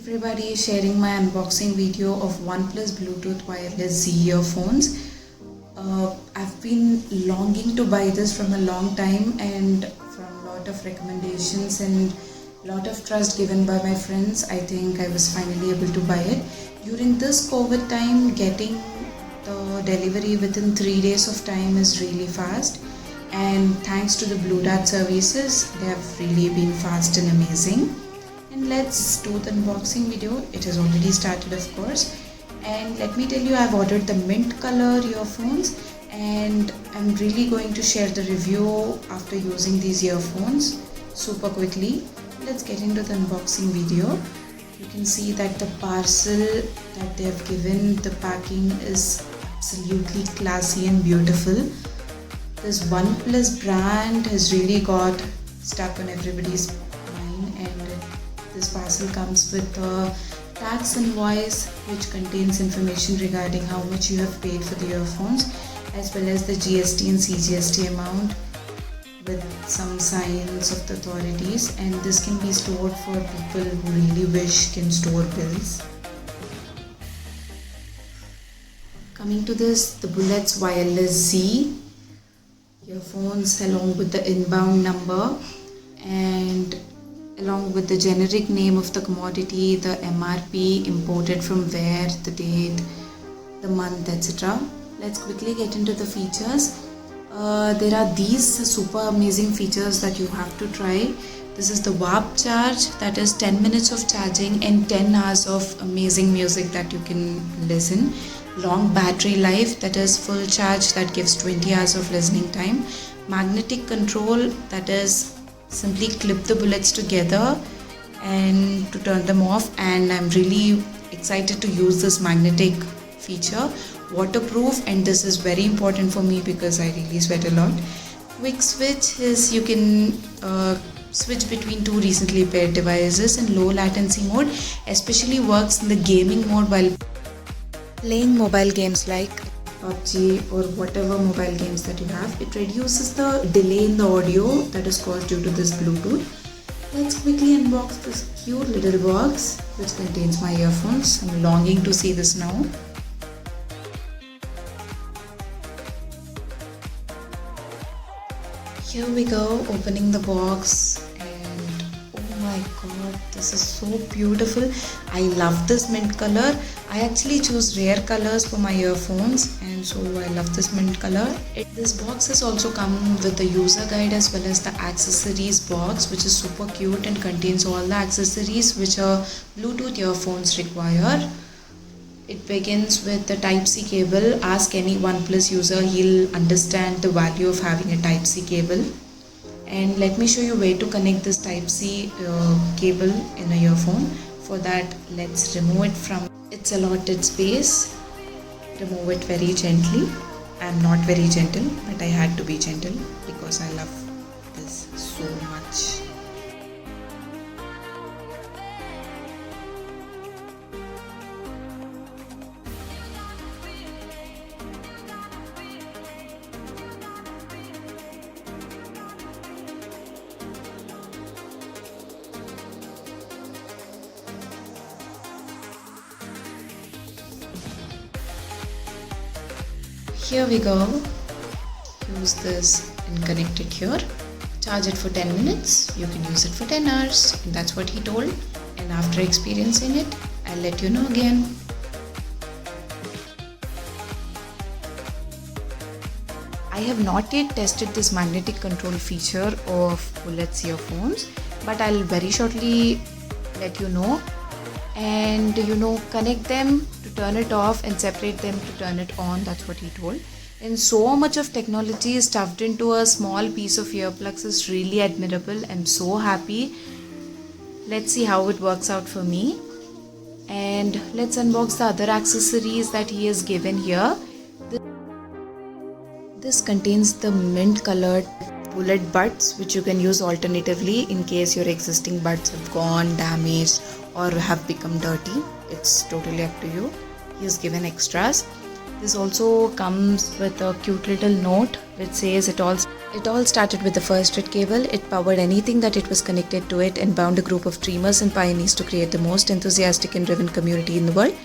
everybody, sharing my unboxing video of OnePlus Bluetooth Wireless Z earphones. I've been longing to buy this from a long time, and from a lot of recommendations and lot of trust given by my friends, I think I was finally able to buy it. During this COVID time, getting the delivery within 3 days of time is really fast, and thanks to the Blue Dart services, they have really been fast and amazing. And let's do the unboxing video. It has already started, of course, and let me tell you, I've ordered the mint color earphones, and I'm really going to share the review after using these earphones super quickly. Let's get into the unboxing video. You can see that the parcel that they have given, the packing is absolutely classy and beautiful. This OnePlus brand has really got stuck on everybody's mind, and this parcel comes with a tax invoice which contains information regarding how much you have paid for the earphones, as well as the GST and CGST amount with some signs of the authorities, and this can be stored for people who really wish can store bills. Coming to this, the Bullets Wireless Z earphones along with the inbound number and along with the generic name of the commodity, the MRP, imported from where, the date, the month, etc. Let's quickly get into the features. There are these super amazing features that you have to try. This is the Warp Charge, that is 10 minutes of charging and 10 hours of amazing music that you can listen. Long battery life, that is full charge that gives 20 hours of listening time. Magnetic control, that is simply clip the bullets together and to turn them off, and I'm really excited to use this magnetic feature. Waterproof, and this is very important for me because I really sweat a lot. Quick switch is you can switch between two recently paired devices in low latency mode, especially works in the gaming mode while playing mobile games like PUBG or whatever mobile games that you have. It reduces the delay in the audio that is caused due to this Bluetooth. Let's quickly unbox this cute little box which contains my earphones. I'm longing to see this now. Here we go, opening the box, and oh my god, this is so beautiful. I love this mint color. I actually choose rare colors for my earphones, and so I love this mint color. This box has also come with the user guide as well as the accessories box, which is super cute and contains all the accessories which a Bluetooth earphones require. It begins with the Type-C cable. Ask any OnePlus user, he'll understand the value of having a Type-C cable. And let me show you where to connect this Type-C cable in a earphone. For that, let's remove it from its allotted space. Remove it very gently. I'm not very gentle, but I had to be gentle because I love this so much. Here we go. Use this and connect it here. Charge it for 10 minutes. You can use it for 10 hours. And that's what he told. And after experiencing it, I'll let you know again. I have not yet tested this magnetic control feature of Bullets earphones, but I'll very shortly let you know. And connect them to turn it off and separate them to turn it on. That's what he told. And so much of technology is stuffed into a small piece of earplugs is really admirable. I'm so happy. Let's see how it works out for me. And let's unbox the other accessories that he has given here. This contains the mint colored bullet buds, which you can use alternatively in case your existing buds have gone damaged or have become dirty. It's totally up to you. He has given extras. This also comes with a cute little note which says it all started with the first red cable. It powered anything that it was connected to it and bound a group of dreamers and pioneers to create the most enthusiastic and driven community in the world.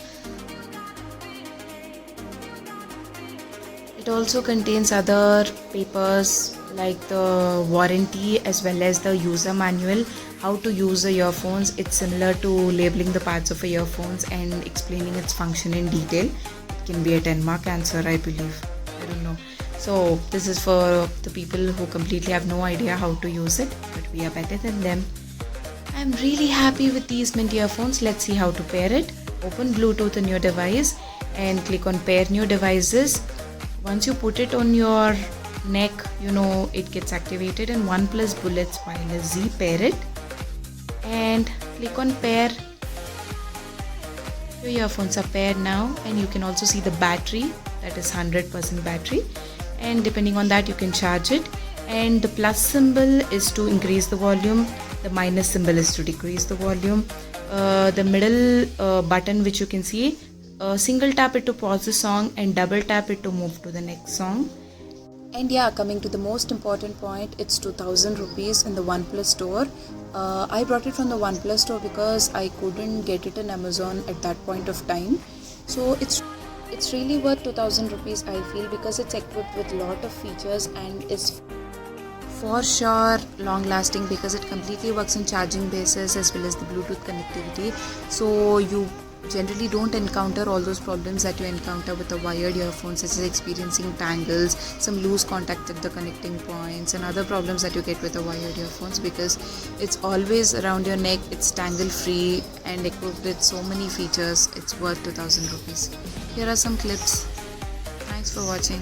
It also contains other papers like the warranty as well as the user manual, how to use the earphones. It's similar to labeling the parts of earphones and explaining its function in detail. It can be a 10-mark answer, I believe. I don't know. So this is for the people who completely have no idea how to use it, but we are better than them. I'm really happy with these Mint earphones. Let's see how to pair it. Open Bluetooth on your device and click on pair new devices. Once you put it on your neck, it gets activated, and OnePlus Bullets Wireless Z, pair it and click on pair. Your earphones are paired now, and you can also see the battery, that is 100% battery, and depending on that you can charge it. And the plus symbol is to increase the volume, the minus symbol is to decrease the volume. The middle button which you can see, single tap it to pause the song and double tap it to move to the next song. And yeah, coming to the most important point, it's 2000 rupees in the OnePlus store. I brought it from the OnePlus store because I couldn't get it in Amazon at that point of time. So it's really worth 2000 rupees, I feel, because it's equipped with a lot of features and is for sure long lasting because it completely works on charging basis as well as the Bluetooth connectivity. So you generally don't encounter all those problems that you encounter with the wired earphones, such as experiencing tangles, some loose contact at the connecting points, and other problems that you get with the wired earphones, because it's always around your neck, it's tangle free and equipped with so many features. It's worth 2000 rupees. Here are some clips. Thanks for watching.